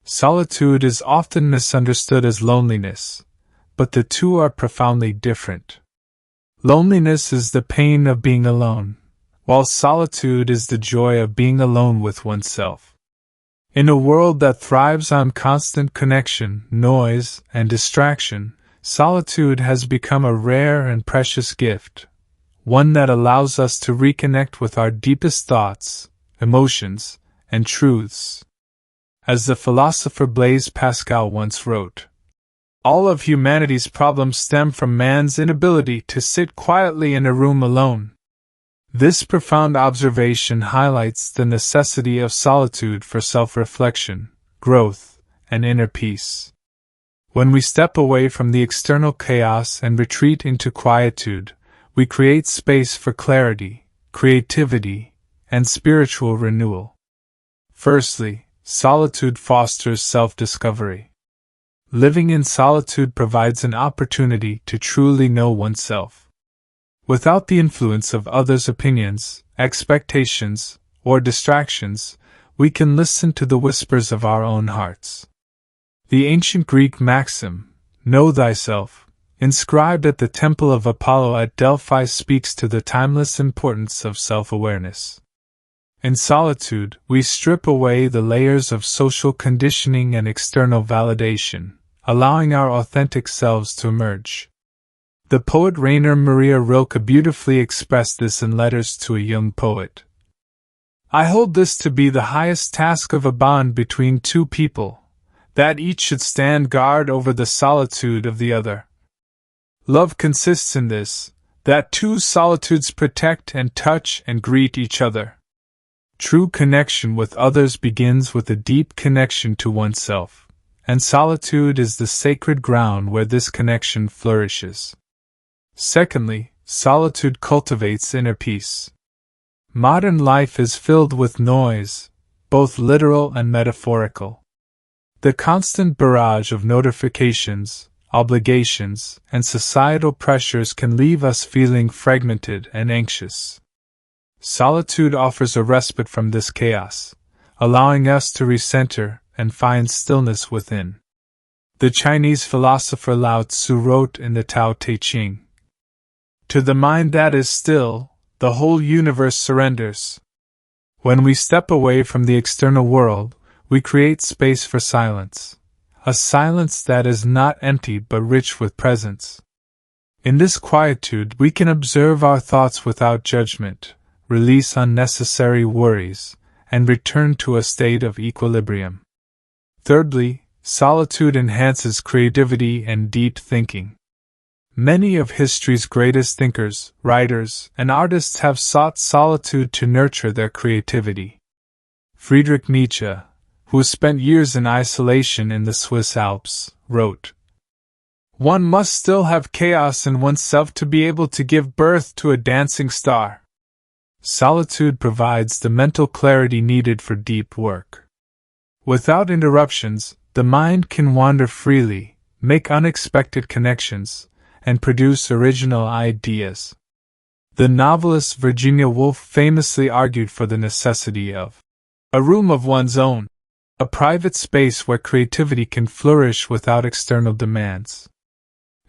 Solitude is often misunderstood as loneliness, but the two are profoundly different. Loneliness is the pain of being alone, while solitude is the joy of being alone with oneself. In a world that thrives on constant connection, noise, and distraction, solitude has become a rare and precious gift, one that allows us to reconnect with our deepest thoughts, emotions, and truths. As the philosopher Blaise Pascal once wrote, "All of humanity's problems stem from man's inability to sit quietly in a room alone." This profound observation highlights the necessity of solitude for self-reflection, growth, and inner peace. When we step away from the external chaos and retreat into quietude, we create space for clarity, creativity, and spiritual renewal. Firstly, solitude fosters self-discovery. Living in solitude provides an opportunity to truly know oneself. Without the influence of others' opinions, expectations, or distractions, we can listen to the whispers of our own hearts. The ancient Greek maxim, "Know thyself," inscribed at the Temple of Apollo at Delphi, speaks to the timeless importance of self-awareness. In solitude, we strip away the layers of social conditioning and external validation, allowing our authentic selves to emerge. The poet Rainer Maria Rilke beautifully expressed this in Letters to a Young Poet. "I hold this to be the highest task of a bond between two people, that each should stand guard over the solitude of the other. Love consists in this, that two solitudes protect and touch and greet each other. True connection with others begins with a deep connection to oneself, and solitude is the sacred ground where this connection flourishes." Secondly, solitude cultivates inner peace. Modern life is filled with noise, both literal and metaphorical. The constant barrage of notifications, obligations, and societal pressures can leave us feeling fragmented and anxious. Solitude offers a respite from this chaos, allowing us to recenter and find stillness within. The Chinese philosopher Lao Tzu wrote in the Tao Te Ching, "To the mind that is still, the whole universe surrenders." When we step away from the external world, we create space for silence, a silence that is not empty but rich with presence. In this quietude, we can observe our thoughts without judgment, release unnecessary worries, and return to a state of equilibrium. Thirdly, solitude enhances creativity and deep thinking. Many of history's greatest thinkers, writers, and artists have sought solitude to nurture their creativity. Friedrich Nietzsche, who spent years in isolation in the Swiss Alps, wrote, "One must still have chaos in oneself to be able to give birth to a dancing star." Solitude provides the mental clarity needed for deep work. Without interruptions, the mind can wander freely, make unexpected connections, and produce original ideas. The novelist Virginia Woolf famously argued for the necessity of a room of one's own, a private space where creativity can flourish without external demands.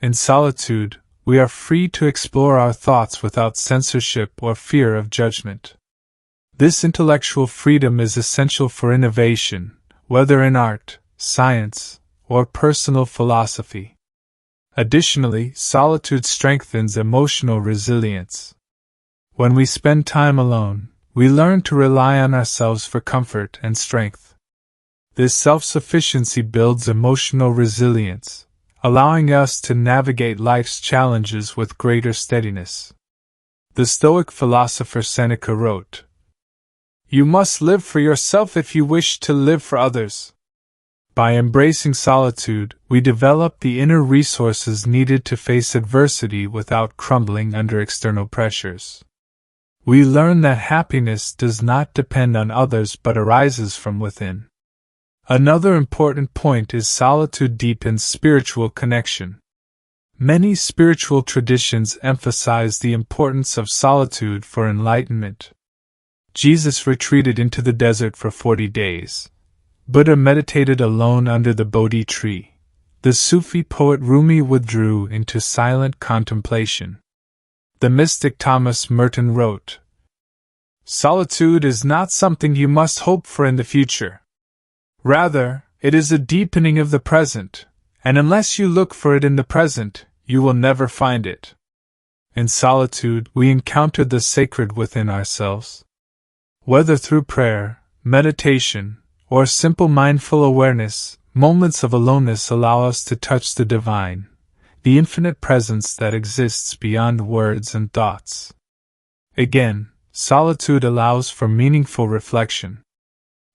In solitude, we are free to explore our thoughts without censorship or fear of judgment. This intellectual freedom is essential for innovation, whether in art, science, or personal philosophy. Additionally, solitude strengthens emotional resilience. When we spend time alone, we learn to rely on ourselves for comfort and strength. This self-sufficiency builds emotional resilience, allowing us to navigate life's challenges with greater steadiness. The Stoic philosopher Seneca wrote, "You must live for yourself if you wish to live for others." By embracing solitude, we develop the inner resources needed to face adversity without crumbling under external pressures. We learn that happiness does not depend on others but arises from within. Another important point is solitude deepens spiritual connection. Many spiritual traditions emphasize the importance of solitude for enlightenment. Jesus retreated into the desert for 40 days, Buddha meditated alone under the Bodhi tree. The Sufi poet Rumi withdrew into silent contemplation. The mystic Thomas Merton wrote, "Solitude is not something you must hope for in the future. Rather, it is a deepening of the present, and unless you look for it in the present, you will never find it." In solitude, we encounter the sacred within ourselves. Whether through prayer, meditation, or simple mindful awareness, moments of aloneness allow us to touch the divine, the infinite presence that exists beyond words and thoughts. Again, solitude allows for meaningful reflection.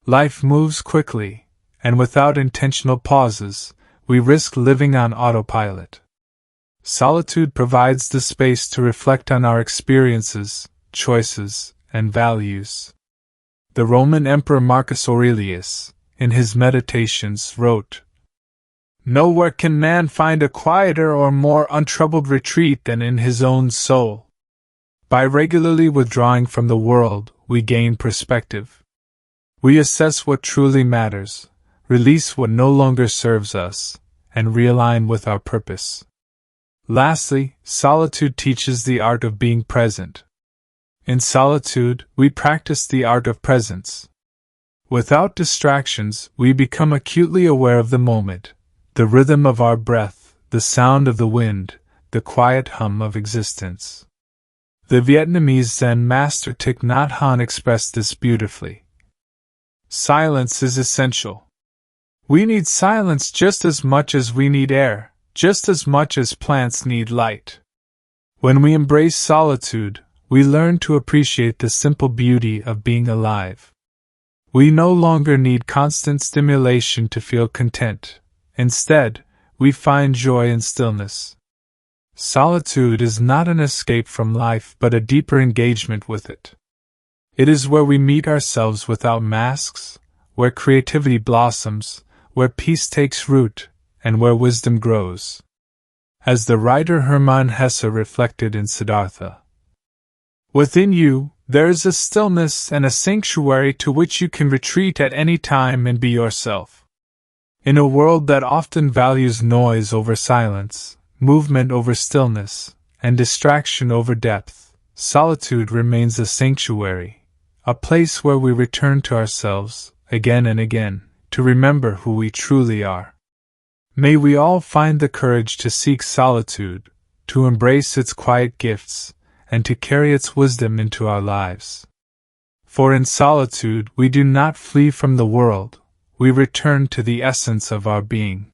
Life moves quickly, and without intentional pauses, we risk living on autopilot. Solitude provides the space to reflect on our experiences, choices, and values. The Roman Emperor Marcus Aurelius, in his Meditations, wrote, "Nowhere can man find a quieter or more untroubled retreat than in his own soul." By regularly withdrawing from the world, we gain perspective. We assess what truly matters, release what no longer serves us, and realign with our purpose. Lastly, solitude teaches the art of being present. In solitude, we practice the art of presence. Without distractions, we become acutely aware of the moment, the rhythm of our breath, the sound of the wind, the quiet hum of existence. The Vietnamese Zen master Thich Nhat Hanh expressed this beautifully. Silence is essential. We need silence just as much as we need air, just as much as plants need light. When we embrace solitude, we learn to appreciate the simple beauty of being alive. We no longer need constant stimulation to feel content. Instead, we find joy in stillness. Solitude is not an escape from life but a deeper engagement with it. It is where we meet ourselves without masks, where creativity blossoms, where peace takes root, and where wisdom grows. As the writer Hermann Hesse reflected in Siddhartha, "Within you, there is a stillness and a sanctuary to which you can retreat at any time and be yourself." In a world that often values noise over silence, movement over stillness, and distraction over depth, solitude remains a sanctuary, a place where we return to ourselves, again and again, to remember who we truly are. May we all find the courage to seek solitude, to embrace its quiet gifts, and to carry its wisdom into our lives. For in solitude we do not flee from the world, we return to the essence of our being.